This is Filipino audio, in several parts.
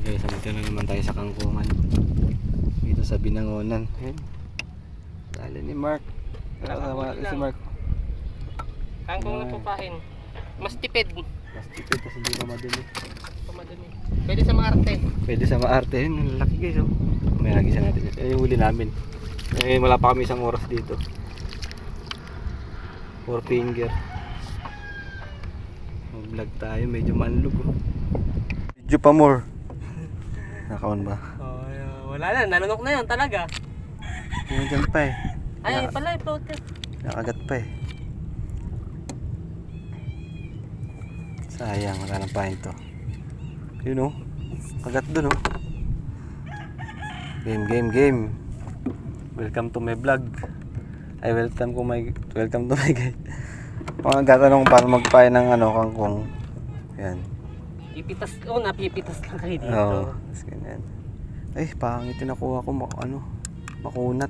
Okay, sabuti na naman tayo sa kangkungan dito sa Binangonan. Ayan. Dali ni Mark. Kasama natin si Mark. Kangkong na pupain. Mas tipid. Mas tipid kasi hindi pa madumi. Pwede sa Maarte. Pwede sa Maarte. Yun, ang laki guys. Oh. May nagisa natin. Yung huli namin. Wala pa kami isang oras dito. 4 finger. Mag-vlog tayo. Medyo manlog. Oh. Video pa more. Nakaon ba? Oh, wala na. Nalunok na yun talaga. Yung dyan pa eh. Ay, pala. Floater. Nakagat pa eh. Sayang. Wala nang pahin to. Yun oh. Kagat dun oh. Game. Welcome to my vlog. Ay, welcome to my guys. Kung nagtatanong paano magpain ng kangkong. Yan. Pipitas. Oh, napipitas lang kayo dito. Oo. Ganyan. Ay, pangit yung nakuha ko. Makunat.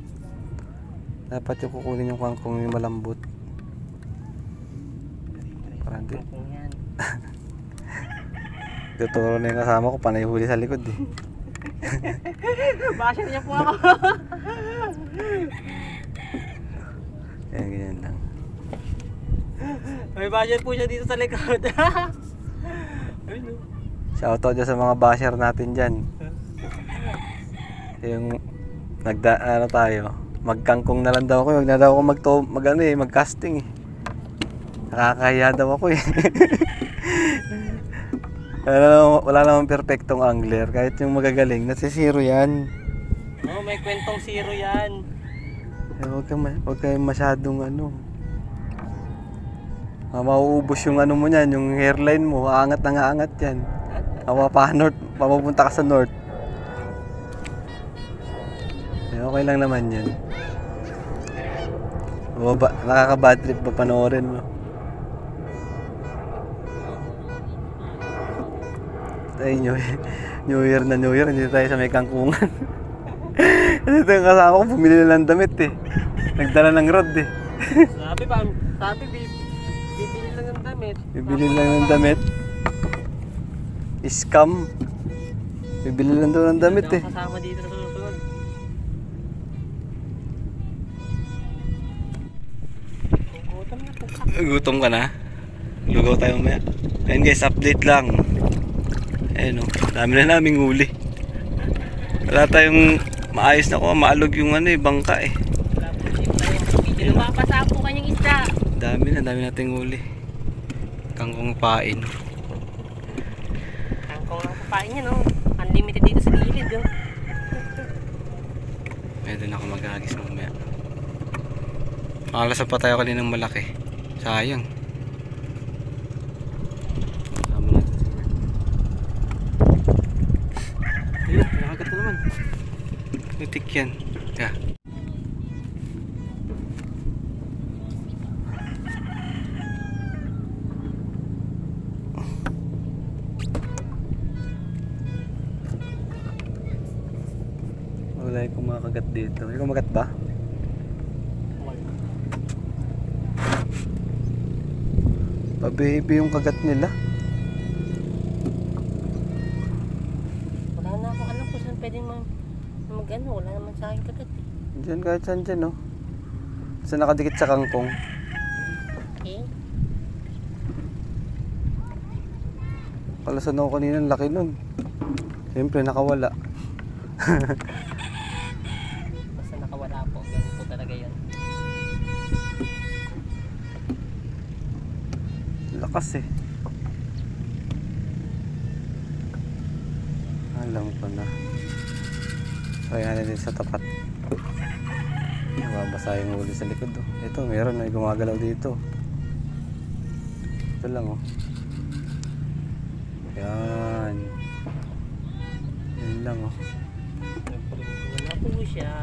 Dapat yung kukunin yung kangkong yung malambot. Parang di. Tuturo na yung kasama ko. Panay huli sa likod eh. Basya niya po ako. Kaya ganyan lang. May budget po siya dito sa likod. Shoutout dyan sa mga basher natin dyan. Yung tayo. Magkangkong na lang daw ako. Huwag na daw ako mag-casting eh. Nakakahiya daw ako eh. Wala namang perfectong angler. Kahit yung magagaling, nasisiro yan. Oh, may kwentong zero yan. Huwag kayong masyadong mauubos yung mo yan, yung hairline mo. Aangat na aangat yan. Papupunta ka sa north. Okay lang naman yan. Nakaka-bad trip pa panoorin mo. Ay, New Year, hindi tayo sa may kangkungan. Kasi ito yung kasama ko, bumili na ng damit eh. Nagdala ng rod eh. Sabi, bibili lang ng damit. Bibili lang ng damit. Scam. Bibili lang daw ng damit eh. Kasama dito sa susunod. Gutom ka na? Lugaw tayo mamaya. Ayun guys, update lang. Ayun o, dami na naming huli. Wala tayong maayos na maalog yung bangka eh. Lumapasa po kanyang isda. Dami nating huli. Kangkong pain. Kangkong ang papain niya no. Unlimited dito sa gilid oh. Medyo na ako maghagis mamaya. Makalasan pa tayo kaninang malaki. Sayang. Nakagat na naman. Nutik yan. Yeah. Wala yung kumakagat dito. May kumagat ba? Pa-baby yung kagat nila. Wala na akong alam kung saan pwedeng mag-ano. Wala naman sa akin kagat eh. Diyan kahit saan dyan no. Saan nakadikit sa kangkong. Okay. Kalasan ako kanina, laki nun. Siyempre nakawala. Basta nakawala po. Ganun po talaga yun. Lakas eh. Alam ko na. Kaya din sa tapat. Nababasa yung huli sa likod oh. Ito meron na gumagalaw dito. Ito lang oh. Yan. Yan lang oh. Wala po siya.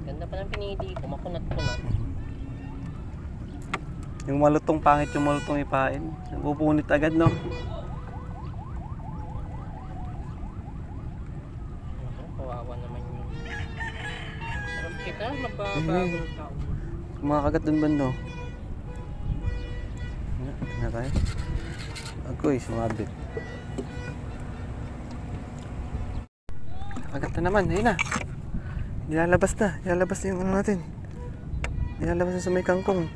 Ganda pa ng pinili ko. kunat-kunat. Yung malutong pangit yung malutong ipain. Napupunit agad, no? Kawawa naman yun. Sarap kita, mababagol ka. Kumakagat dun bando. Na tayo. Agoy, sumabit. Kagat na naman, ayun na. Nilalabas na yung ano natin. Nilalabas na sa may kangkong.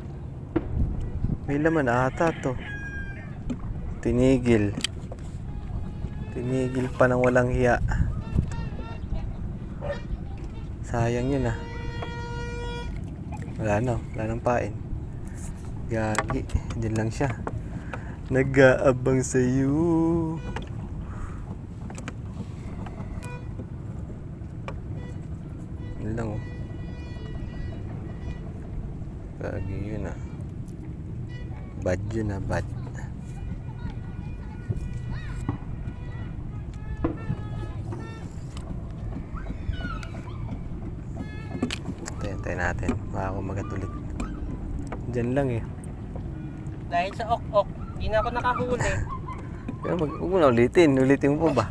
May laman ata to. Tinigil pa ng walang hiya. Sayang yun ah. Wala nang pain. Gagi, dyan lang siya. Nag-aabang sa'yo. Yun lang oh. Gagi yun ah. Bad yun ah, bad. Tayo natin. Baka kumagat ulit. Diyan lang eh. Dahil sa ok-ok, hindi na ako nakahuli. Pero huwag mo na ulitin. Ulitin mo pa ba?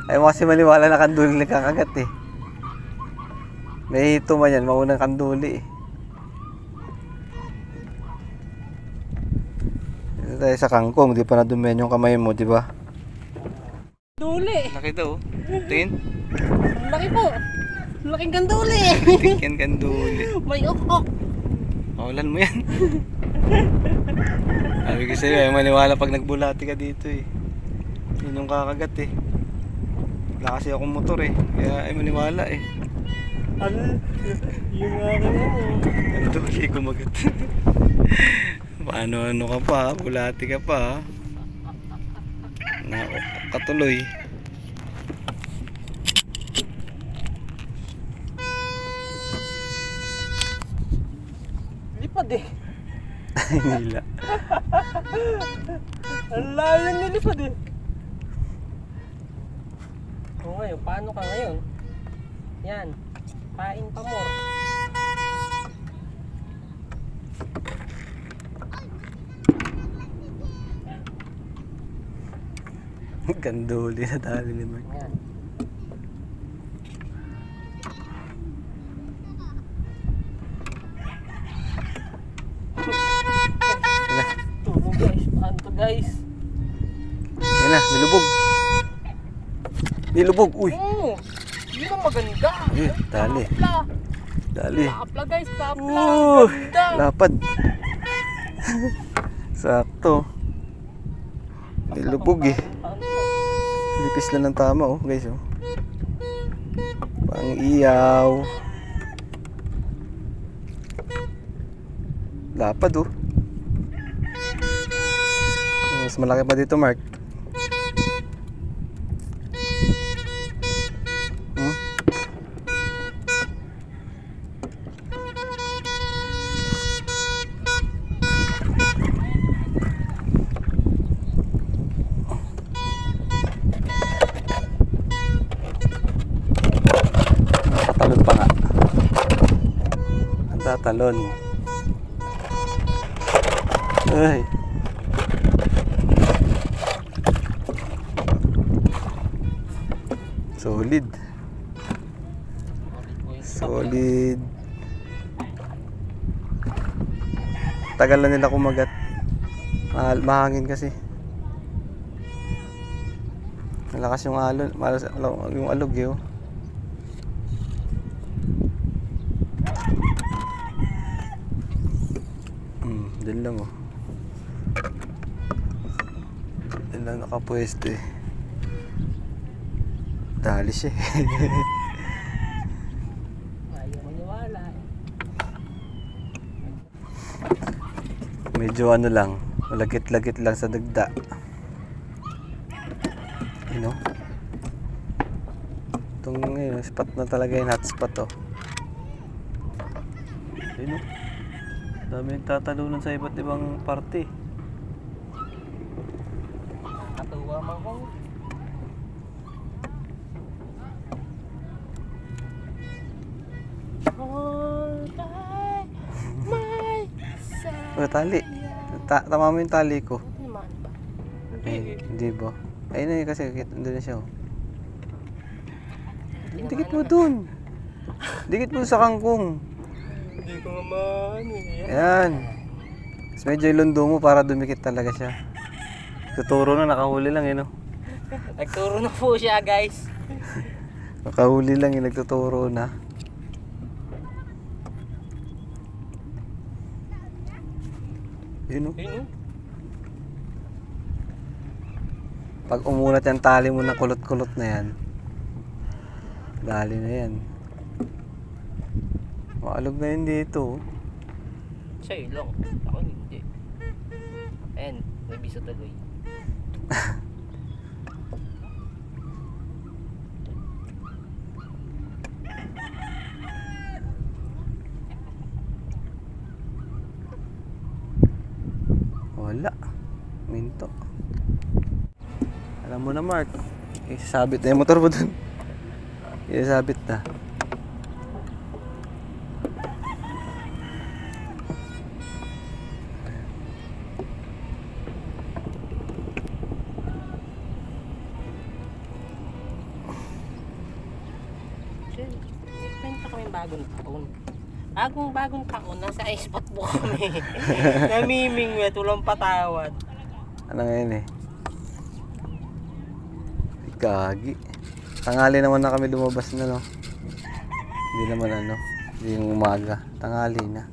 Ayaw mo kasi maniwala na kanduli nagkakagat eh. May hito man yan. Maunang kanduli eh. Dito tayo sa kangkong. Di pa nadumen yung kamay mo, di ba? Duli! Laki daw. Tingin. Laki po! Laking kanduli! Tingin kanduli. May ok-ok! Kawalan mo yan. Sabi ko sa'yo, ayaw maniwala pag nagbulati ka dito eh. Yun yung kakagat eh. Wala kasi akong motor eh. Kaya ayaw maniwala eh. Yung akin mo. Kanduli kumagat. Paano ka pa, bulati ka pa. Katuloy. Lipad eh. Nila. Ang layo nilipad eh. O ngayon, paano ka ngayon? Yan. Pain pa more. Kanduli na tali ni Mark. Yan. Tulong guys. Paano to guys? Yan na, nilubog. Nilubog, uy. Oo. Yun ang maganda. Ayun, dali. Kapla. Dali. Kapla guys, kapla. Ganda. Lapad. Sakto. Nilubog eh. Lipis lang ng tama oh, guys oh. Pang iyaw. Lapad oh. Mas malaki pa dito, Mark. Tatalon pa nga. Ang tatalon. Ay. Solid. Solid. Tagal na nila kumagat. Mahangin kasi. Malakas yung alon, yung alog eh oh. Diyan lang oh. Diyan lang nakapwesto eh. Dali siya eh. Ayaw maniwala eh. Medyo ano lang, malagit-lagit lang sa dagda. You know? Itong spot na talaga yung hotspot oh. You know? Dami nagtatalunan sa iba't ibang parte. Nakatuwa man ko. All O, tali. Tama mo yung tali ko. Naman ba? Hindi ba? Ayun na yun kasi, doon na siya. Oh. Tinamaan Dikit mo na. dun. Dikit mo sa kangkong. Hindi ko nga maano eh. Ayan. Tapos medyo ilundo mo para dumikit talaga siya. Tuturo na, nakahuli lang no? Nagturo na po siya guys. Nakahuli lang nagtuturo na. Yun oh. Ayun oh. Pag umunat yung tali mo na kulot-kulot na yan, dali na yan. Maalog na yun dito. Siya lang. Ako hindi. Ayan, nabiso tuloy. Wala. Minto. Alam mo na, Mark. Isasabit na yung motor mo dun. Isasabit na. Kwenta kami bagong taon. Bagong taon, nasa spot po kami. Namimingwet, walang patawad. Ano ngayon eh? Gagi. Tanghali naman na kami lumabas na, no? Hindi naman ano. Hindi yung umaga. Tanghali na.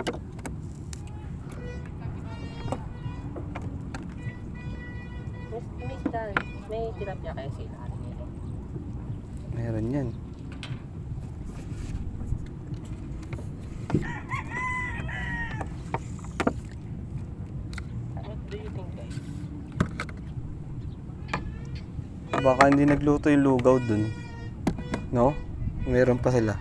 May tilapia kaya sila. Meron yan. What do you think guys? Baka hindi nagluto yung lugaw dun. No? Meron pa sila.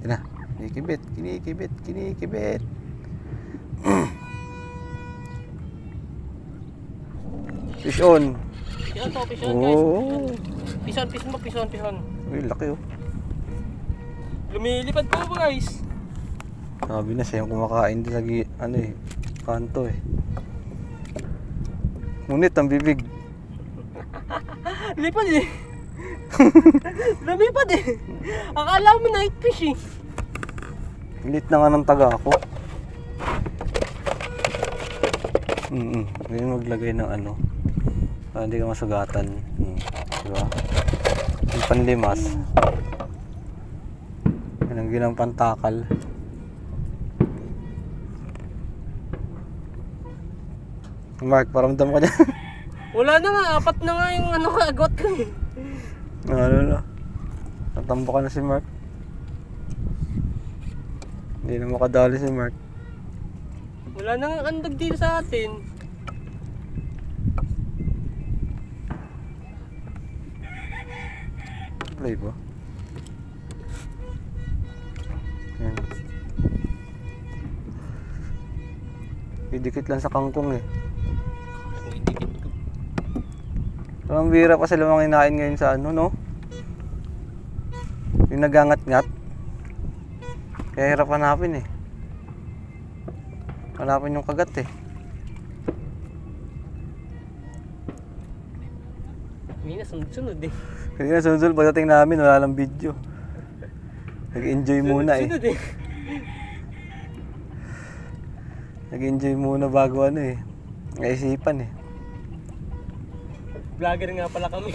Yan na. Kinikibit, kinikibit, kinikibit. Fish on. Pison to, pison guys. Oh. Pison. Uy, laki oh. Lumilipad po guys. Sabi na siya yung kumakain doon sa kanto eh. Ngunit ang bibig. Lipad eh. Lumipad eh. Akala mo night fish eh. Lit na nga ng taga ako. Ngayon maglagay ng ano. Para hindi ka masugatan. Diba? Yung panlimas. Yan ang ginang pantakal. Mark, paramdam ka dyan. Wala na nga, 4 na nga yung ano agot ko eh. Ano na. Natambo ka na si Mark. Hindi na makadali si Mark. Wala na nga andag dito sa atin. Play ba? Yan. Idikit lang sa kangkong eh. Ang bira pa sila mga inain ngayon sa ano, no? Yung nagangat-ngat. Kaya hirap hanapin eh. Hanapin yung kagat eh. Hindi na sunod eh. Kasi nga sunod pagdating namin wala lang video. Nag-enjoy muna eh. Sunod eh. Nag-enjoy muna bago ano eh. Naisipan eh. Vlogger nga pala kami.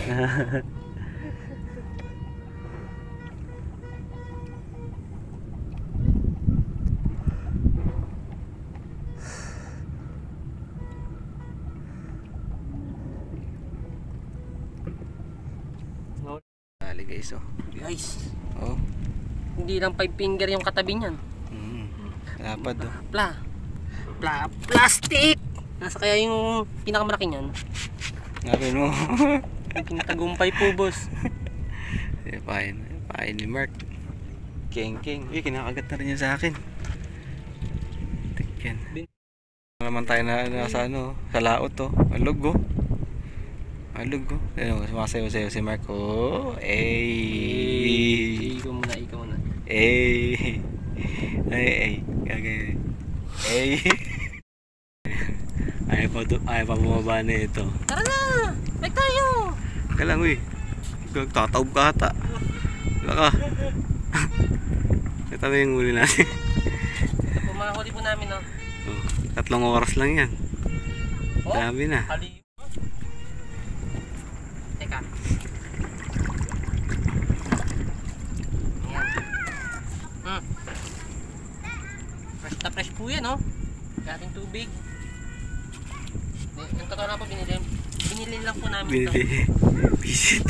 Dali guys oh. Guys, Oh. hindi lang 5 finger yung katabi niyan. Lapad oh. Plastic! Nasa kaya yung pinakamalaki niyan? Ngapin mo. Yung tagumpay po boss. Pain ni Mark. Keng-keng. Uy, kinakagat na rin yan sa akin. Tikyan. Naman tayo na nasa ano, sa laot to. Alog oh. Alog oh. Ano, sumasayaw-sayaw si Marco. Ikaw muna, ikaw muna. Ay. Kagaya. Ayaw pa bumaba na ito. Tara na! Balik tayo! Teka lang, uy. Tataob ka ata. Wala ka. Ito yung huli natin. Ito po mga huli po namin, no? Oh, 3 oras lang yan. Oh, Dami na. hali. Teka. Ayan. Fresh na fresh po yan, no? Gating tubig. Yung totoo na po, binili lang po namin ito. Visit.